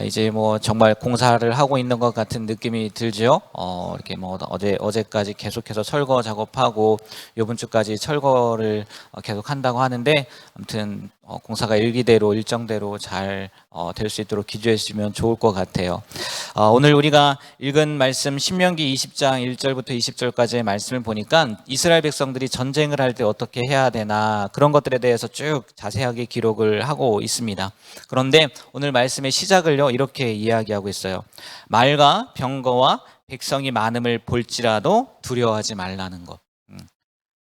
이제 뭐 정말 공사를 하고 있는 것 같은 느낌이 들죠. 이렇게 뭐 어제까지 계속해서 철거 작업하고 이번 주까지 철거를 계속 한다고 하는데, 아무튼 공사가 일기대로 일정대로 잘 될 수 있도록 기도해 주시면 좋을 것 같아요. 오늘 우리가 읽은 말씀 신명기 20장 1절부터 20절까지의 말씀을 보니까 이스라엘 백성들이 전쟁을 할 때 어떻게 해야 되나 그런 것들에 대해서 쭉 자세하게 기록을 하고 있습니다. 그런데 오늘 말씀의 시작을요 이렇게 이야기하고 있어요. 말과 병거와 백성이 많음을 볼지라도 두려워하지 말라는 것.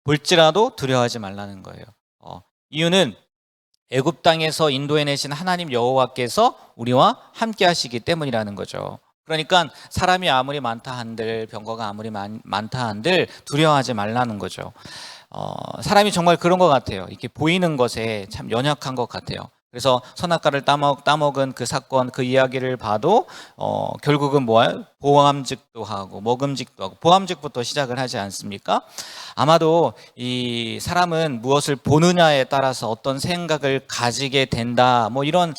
볼지라도 두려워하지 말라는 거예요. 이유는 애굽 땅에서 인도해내신 하나님 여호와께서 우리와 함께 하시기 때문이라는 거죠. 그러니까 사람이 아무리 많다 한들, 병거가 아무리 많다 한들 두려워하지 말라는 거죠. 사람이 정말 그런 것 같아요. 이렇게 보이는 것에 참 연약한 것 같아요. 그래서 선악과를 따먹은 그 사건, 그 이야기를 봐도 결국은 뭐예요? 보암직도 하고 먹음직도 하고 보암직부터 시작을 하지 않습니까? 아마도 이 사람은 무엇을 보느냐에 따라서 어떤 생각을 가지게 된다, 뭐 이런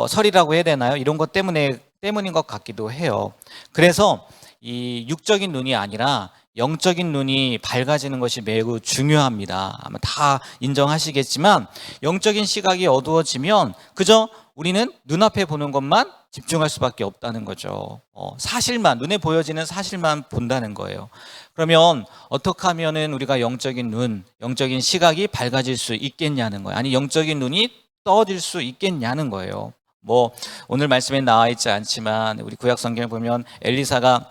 설이라고 해야 되나요? 이런 것 때문인 것 같기도 해요. 그래서 이 육적인 눈이 아니라 영적인 눈이 밝아지는 것이 매우 중요합니다. 아마 다 인정하시겠지만 영적인 시각이 어두워지면 그저 우리는 눈앞에 보는 것만 집중할 수밖에 없다는 거죠. 사실만, 눈에 보여지는 사실만 본다는 거예요. 그러면 어떻게 하면은 우리가 영적인 눈, 영적인 시각이 밝아질 수 있겠냐는 거예요. 아니, 영적인 눈이 떠질 수 있겠냐는 거예요. 뭐 오늘 말씀에 나와 있지 않지만 우리 구약 성경을 보면 엘리사가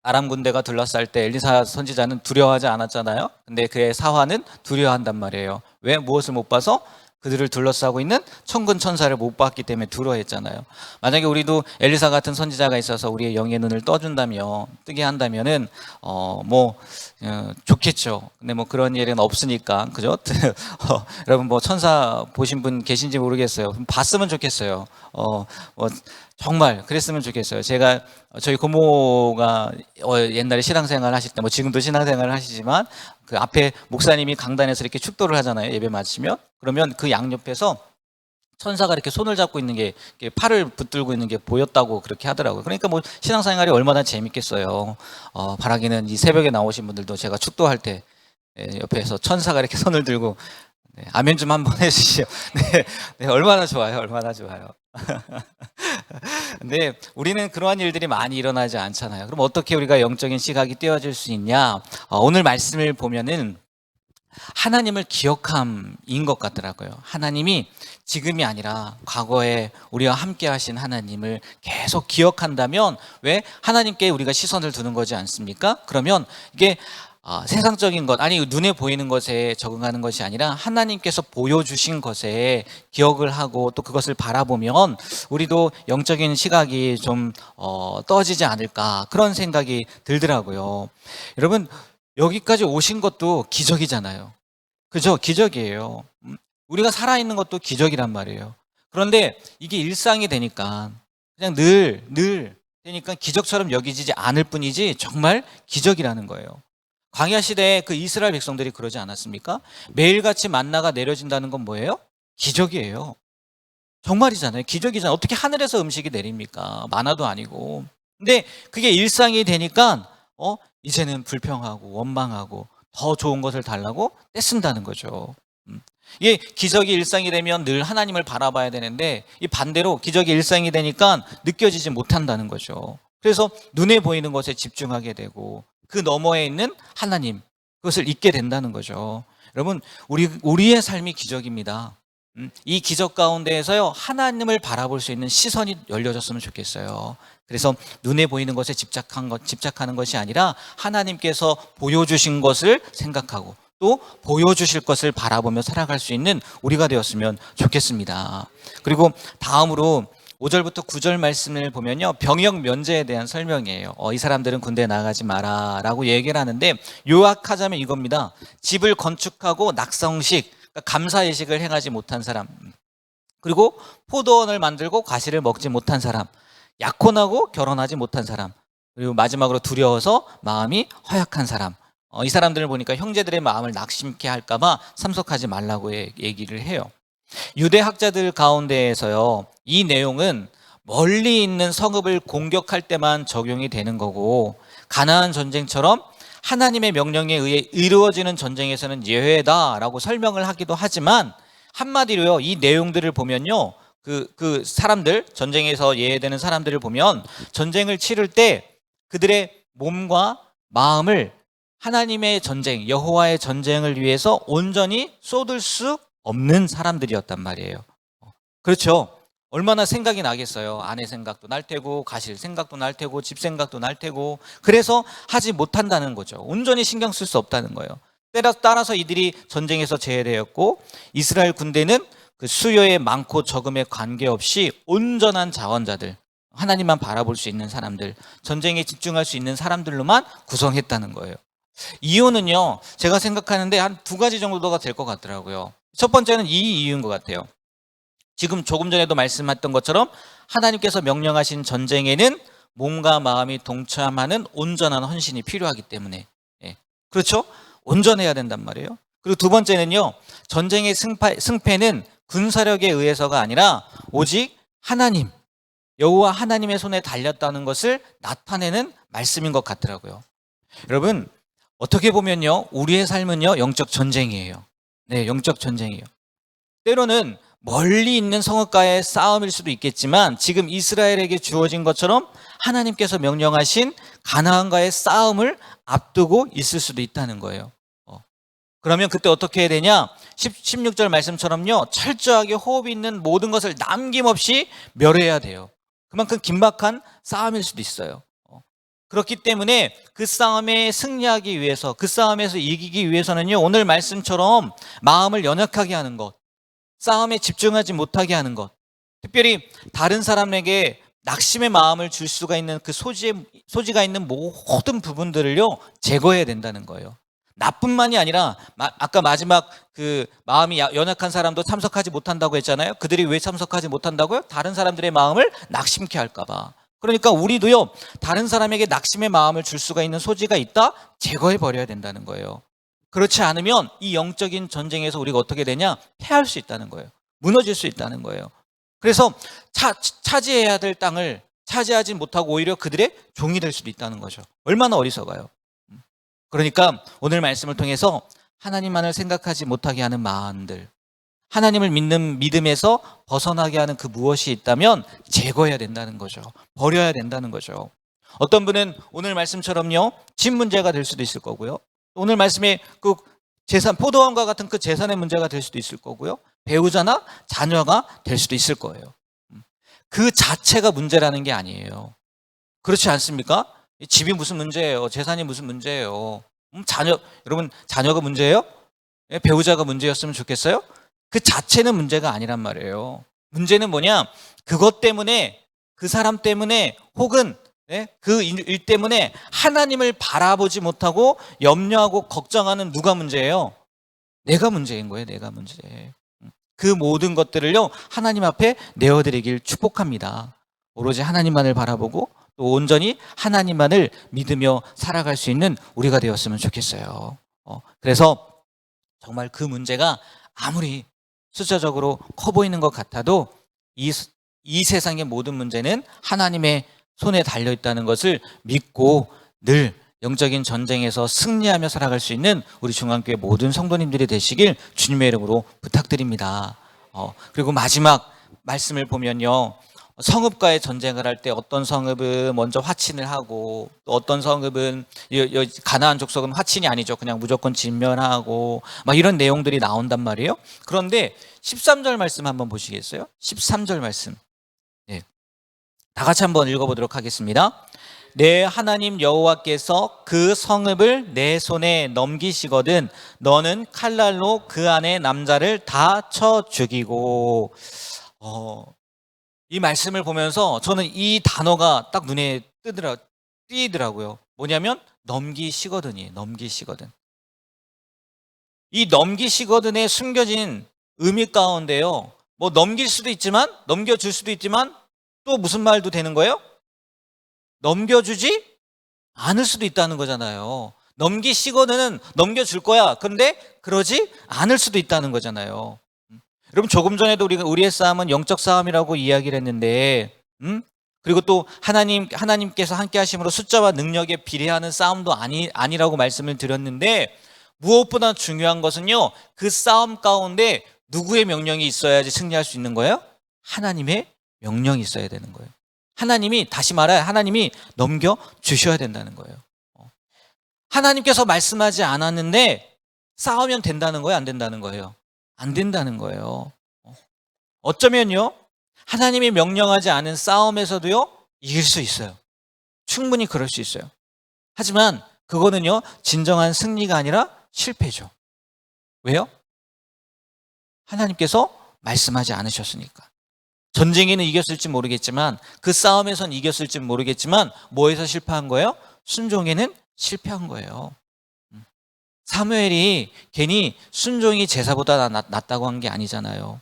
아람 군대가 둘러쌀 때 엘리사 선지자는 두려워하지 않았잖아요. 근데 그의 사화는 두려워한단 말이에요. 왜? 무엇을 못 봐서? 그들을 둘러싸고 있는 천군 천사를 못 봤기 때문에 두려워했잖아요. 만약에 우리도 엘리사 같은 선지자가 있어서 우리의 영의 눈을 뜨게 한다면은 좋겠죠. 근데 뭐 그런 일은 없으니까, 그죠? 여러분 뭐 천사 보신 분 계신지 모르겠어요. 봤으면 좋겠어요. 정말 그랬으면 좋겠어요. 제가 저희 고모가 옛날에 신앙생활 하실 때, 뭐 지금도 신앙생활을 하시지만 그 앞에 목사님이 강단에서 이렇게 축도를 하잖아요. 예배 마치면. 그러면 그 양옆에서 천사가 이렇게 손을 잡고 있는 게, 팔을 붙들고 있는 게 보였다고 그렇게 하더라고요. 그러니까 뭐 신앙생활이 얼마나 재밌겠어요. 바라기는 이 새벽에 나오신 분들도 제가 축도할 때 옆에서 천사가 이렇게 손을 들고 아멘 좀 한번 해주시죠. 네, 얼마나 좋아요, 얼마나 좋아요. 근데 우리는 그러한 일들이 많이 일어나지 않잖아요. 그럼 어떻게 우리가 영적인 시각이 띄어질 수 있냐? 오늘 말씀을 보면은 하나님을 기억함인 것 같더라고요. 하나님이 지금이 아니라 과거에 우리와 함께 하신 하나님을 계속 기억한다면, 왜? 하나님께 우리가 시선을 두는 거지 않습니까? 그러면 이게 세상적인 것, 아니 눈에 보이는 것에 적응하는 것이 아니라 하나님께서 보여주신 것에 기억을 하고 또 그것을 바라보면 우리도 영적인 시각이 좀 떠지지 않을까, 그런 생각이 들더라고요. 여러분, 여기까지 오신 것도 기적이잖아요. 그죠? 기적이에요. 우리가 살아있는 것도 기적이란 말이에요. 그런데 이게 일상이 되니까 그냥 늘 되니까 기적처럼 여기지지 않을 뿐이지 정말 기적이라는 거예요. 광야 시대에 그 이스라엘 백성들이 그러지 않았습니까? 매일같이 만나가 내려진다는 건 뭐예요? 기적이에요. 정말이잖아요. 기적이잖아요. 어떻게 하늘에서 음식이 내립니까? 만화도 아니고. 근데 그게 일상이 되니까 이제는 불평하고 원망하고 더 좋은 것을 달라고 떼쓴다는 거죠. 이게 기적이 일상이 되면 늘 하나님을 바라봐야 되는데, 이 반대로 기적이 일상이 되니까 느껴지지 못한다는 거죠. 그래서 눈에 보이는 것에 집중하게 되고 그 너머에 있는 하나님, 그것을 잊게 된다는 거죠. 여러분, 우리의 삶이 기적입니다. 이 기적 가운데에서요 하나님을 바라볼 수 있는 시선이 열려졌으면 좋겠어요. 그래서 눈에 보이는 것에 집착하는 것이 아니라 하나님께서 보여주신 것을 생각하고 또 보여주실 것을 바라보며 살아갈 수 있는 우리가 되었으면 좋겠습니다. 그리고 다음으로 5절부터 9절 말씀을 보면요, 병역 면제에 대한 설명이에요. 이 사람들은 군대에 나가지 마라 라고 얘기를 하는데, 요약하자면 이겁니다. 집을 건축하고 낙성식, 그러니까 감사 예식을 행하지 못한 사람, 그리고 포도원을 만들고 과실을 먹지 못한 사람, 약혼하고 결혼하지 못한 사람, 그리고 마지막으로 두려워서 마음이 허약한 사람. 이 사람들을 보니까 형제들의 마음을 낙심케 할까봐 참석하지 말라고 얘기를 해요. 유대 학자들 가운데에서요, 이 내용은 멀리 있는 성읍을 공격할 때만 적용이 되는 거고, 가나안 전쟁처럼 하나님의 명령에 의해 이루어지는 전쟁에서는 예외다라고 설명을 하기도 하지만, 한마디로요, 이 내용들을 보면요, 그 사람들, 전쟁에서 예외되는 사람들을 보면 전쟁을 치를 때 그들의 몸과 마음을 하나님의 전쟁, 여호와의 전쟁을 위해서 온전히 쏟을 수 없는 사람들이었단 말이에요. 그렇죠. 얼마나 생각이 나겠어요. 아내 생각도 날 테고, 가실 생각도 날 테고, 집 생각도 날 테고. 그래서 하지 못한다는 거죠. 온전히 신경 쓸 수 없다는 거예요. 따라서 이들이 전쟁에서 제외되었고, 이스라엘 군대는 그 수요에 많고 적음에 관계없이 온전한 자원자들, 하나님만 바라볼 수 있는 사람들, 전쟁에 집중할 수 있는 사람들로만 구성했다는 거예요. 이유는요, 제가 생각하는데 한 두 가지 정도가 될 것 같더라고요. 첫 번째는 이 이유인 것 같아요. 지금 조금 전에도 말씀했던 것처럼 하나님께서 명령하신 전쟁에는 몸과 마음이 동참하는 온전한 헌신이 필요하기 때문에, 예, 그렇죠? 온전해야 된단 말이에요. 그리고 두 번째는요, 전쟁의 승패는 군사력에 의해서가 아니라 오직 하나님, 여호와 하나님의 손에 달렸다는 것을 나타내는 말씀인 것 같더라고요. 여러분, 어떻게 보면요, 우리의 삶은요, 영적 전쟁이에요. 네, 영적 전쟁이에요. 때로는 멀리 있는 성읍과의 싸움일 수도 있겠지만, 지금 이스라엘에게 주어진 것처럼 하나님께서 명령하신 가나안과의 싸움을 앞두고 있을 수도 있다는 거예요. 그러면 그때 어떻게 해야 되냐? 16절 말씀처럼요, 철저하게 호흡이 있는 모든 것을 남김없이 멸해야 돼요. 그만큼 긴박한 싸움일 수도 있어요. 그렇기 때문에 그 싸움에 승리하기 위해서, 그 싸움에서 이기기 위해서는요, 오늘 말씀처럼 마음을 연약하게 하는 것, 싸움에 집중하지 못하게 하는 것, 특별히 다른 사람에게 낙심의 마음을 줄 수가 있는 그 소지가 있는 모든 부분들을요, 제거해야 된다는 거예요. 나뿐만이 아니라 아까 마지막 그 마음이 연약한 사람도 참석하지 못한다고 했잖아요. 그들이 왜 참석하지 못한다고요? 다른 사람들의 마음을 낙심케 할까 봐. 그러니까 우리도요, 다른 사람에게 낙심의 마음을 줄 수가 있는 소지가 있다? 제거해 버려야 된다는 거예요. 그렇지 않으면 이 영적인 전쟁에서 우리가 어떻게 되냐? 패할 수 있다는 거예요. 무너질 수 있다는 거예요. 그래서 차지해야 될 땅을 차지하지 못하고 오히려 그들의 종이 될 수도 있다는 거죠. 얼마나 어리석어요. 그러니까 오늘 말씀을 통해서 하나님만을 생각하지 못하게 하는 마음들, 하나님을 믿는 믿음에서 벗어나게 하는 그 무엇이 있다면 제거해야 된다는 거죠. 버려야 된다는 거죠. 어떤 분은 오늘 말씀처럼요, 집 문제가 될 수도 있을 거고요, 오늘 말씀에 그 재산, 포도원과 같은 그 재산의 문제가 될 수도 있을 거고요, 배우자나 자녀가 될 수도 있을 거예요. 그 자체가 문제라는 게 아니에요. 그렇지 않습니까? 집이 무슨 문제예요? 재산이 무슨 문제예요? 여러분, 자녀가 문제예요? 배우자가 문제였으면 좋겠어요? 그 자체는 문제가 아니란 말이에요. 문제는 뭐냐? 그것 때문에, 그 사람 때문에, 혹은 그 일 때문에 하나님을 바라보지 못하고 염려하고 걱정하는 누가 문제예요? 내가 문제인 거예요. 내가 문제. 그 모든 것들을요, 하나님 앞에 내어드리길 축복합니다. 오로지 하나님만을 바라보고 또 온전히 하나님만을 믿으며 살아갈 수 있는 우리가 되었으면 좋겠어요. 그래서 정말 그 문제가 아무리 숫자적으로 커 보이는 것 같아도 이 세상의 모든 문제는 하나님의 손에 달려있다는 것을 믿고 늘 영적인 전쟁에서 승리하며 살아갈 수 있는 우리 중앙교회 모든 성도님들이 되시길 주님의 이름으로 부탁드립니다. 그리고 마지막 말씀을 보면요, 성읍과의 전쟁을 할 때 어떤 성읍은 먼저 화친을 하고, 또 어떤 성읍은, 가나안 족속은 화친이 아니죠. 그냥 무조건 진멸하고 막 이런 내용들이 나온단 말이에요. 그런데 13절 말씀 한번 보시겠어요? 13절 말씀. 네. 다 같이 한번 읽어보도록 하겠습니다. 내 하나님 여호와께서 그 성읍을 내 손에 넘기시거든 너는 칼날로 그 안에 남자를 다 쳐 죽이고. 이 말씀을 보면서 저는 이 단어가 딱 눈에 띄더라고요. 뭐냐면 넘기시거든이, 넘기시거든. 이 넘기시거든에 숨겨진 의미 가운데요, 뭐 넘길 수도 있지만, 넘겨줄 수도 있지만, 또 무슨 말도 되는 거예요? 넘겨주지 않을 수도 있다는 거잖아요. 넘기시거든은 넘겨줄 거야. 그런데 그러지 않을 수도 있다는 거잖아요. 여러분, 조금 전에도 우리의 싸움은 영적 싸움이라고 이야기를 했는데, 그리고 또 하나님께서 함께 하심으로 숫자와 능력에 비례하는 싸움도 아니라고 말씀을 드렸는데, 무엇보다 중요한 것은요, 그 싸움 가운데 누구의 명령이 있어야지 승리할 수 있는 거예요? 하나님의 명령이 있어야 되는 거예요. 하나님이, 다시 말해 하나님이 넘겨 주셔야 된다는 거예요. 하나님께서 말씀하지 않았는데 싸우면 된다는 거예요, 안 된다는 거예요? 안 된다는 거예요. 어쩌면요, 하나님이 명령하지 않은 싸움에서도요, 이길 수 있어요. 충분히 그럴 수 있어요. 하지만 그거는요, 진정한 승리가 아니라 실패죠. 왜요? 하나님께서 말씀하지 않으셨으니까. 전쟁에는 이겼을지 모르겠지만, 그 싸움에선 이겼을지 모르겠지만, 뭐에서 실패한 거예요? 순종에는 실패한 거예요. 사무엘이 괜히 순종이 제사보다 낫다고 한 게 아니잖아요.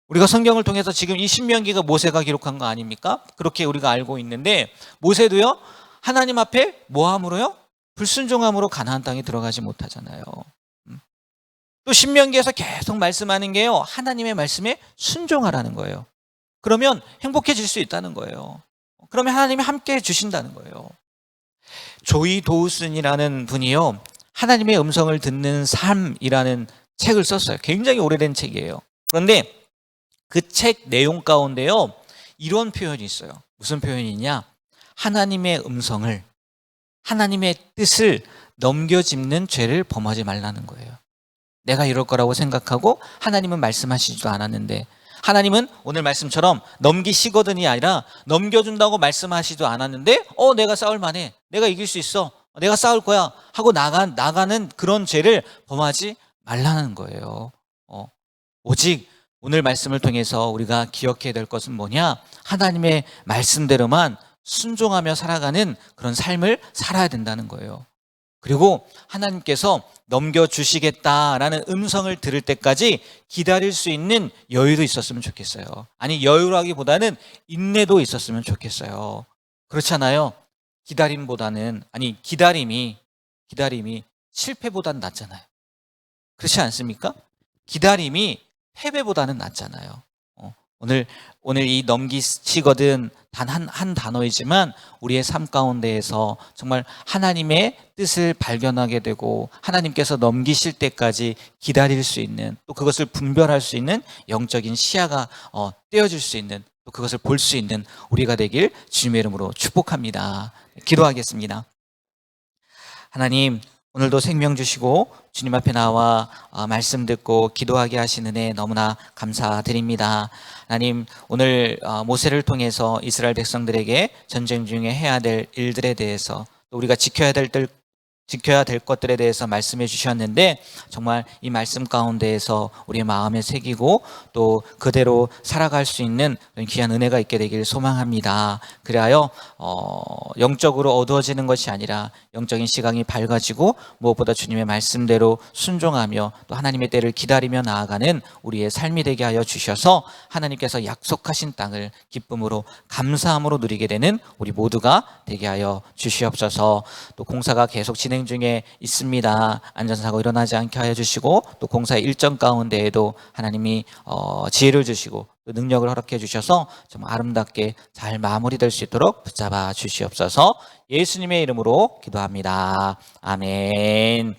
우리가 성경을 통해서 지금 이 신명기가 모세가 기록한 거 아닙니까? 그렇게 우리가 알고 있는데, 모세도요, 하나님 앞에 뭐함으로요? 불순종함으로 가나안 땅에 들어가지 못하잖아요. 또 신명기에서 계속 말씀하는 게요, 하나님의 말씀에 순종하라는 거예요. 그러면 행복해질 수 있다는 거예요. 그러면 하나님이 함께 해주신다는 거예요. 조이 도우슨이라는 분이요, 하나님의 음성을 듣는 삶이라는 책을 썼어요. 굉장히 오래된 책이에요. 그런데 그 책 내용 가운데요, 이런 표현이 있어요. 무슨 표현이냐? 하나님의 음성을, 하나님의 뜻을 넘겨짚는 죄를 범하지 말라는 거예요. 내가 이럴 거라고 생각하고 하나님은 말씀하시지도 않았는데, 하나님은 오늘 말씀처럼 넘기시거든이 아니라 넘겨준다고 말씀하시지도 않았는데, 내가 싸울 만해, 내가 이길 수 있어, 내가 싸울 거야 하고 나가는 그런 죄를 범하지 말라는 거예요. 오직 오늘 말씀을 통해서 우리가 기억해야 될 것은 뭐냐? 하나님의 말씀대로만 순종하며 살아가는 그런 삶을 살아야 된다는 거예요. 그리고 하나님께서 넘겨주시겠다라는 음성을 들을 때까지 기다릴 수 있는 여유도 있었으면 좋겠어요. 아니, 여유라기보다는 인내도 있었으면 좋겠어요. 그렇잖아요. 기다림이 실패보다는 낫잖아요. 그렇지 않습니까? 기다림이 패배보다는 낫잖아요. 오늘 이 넘기시거든 단 한 단어이지만 우리의 삶 가운데에서 정말 하나님의 뜻을 발견하게 되고, 하나님께서 넘기실 때까지 기다릴 수 있는, 또 그것을 분별할 수 있는 영적인 시야가 떼어질 수 있는, 또 그것을 볼 수 있는 우리가 되길 주님의 이름으로 축복합니다. 기도하겠습니다. 하나님, 오늘도 생명 주시고 주님 앞에 나와 말씀 듣고 기도하게 하시는 은혜 너무나 감사드립니다. 하나님, 오늘 모세를 통해서 이스라엘 백성들에게 전쟁 중에 해야 될 일들에 대해서, 또 우리가 지켜야 될 것들에 대해서 말씀해 주셨는데, 정말 이 말씀 가운데에서 우리의 마음에 새기고 또 그대로 살아갈 수 있는 귀한 은혜가 있게 되길 소망합니다. 그리하여 영적으로 어두워지는 것이 아니라 영적인 시각이 밝아지고, 무엇보다 주님의 말씀대로 순종하며 또 하나님의 때를 기다리며 나아가는 우리의 삶이 되게 하여 주셔서, 하나님께서 약속하신 땅을 기쁨으로 감사함으로 누리게 되는 우리 모두가 되게 하여 주시옵소서. 또 공사가 계속 진행 중에 있습니다. 안전사고 일어나지 않게 하여 주시고, 또 공사의 일정 가운데에도 하나님이 지혜를 주시고 또 능력을 허락해 주셔서 정말 아름답게 잘 마무리될 수 있도록 붙잡아 주시옵소서. 예수님의 이름으로 기도합니다. 아멘.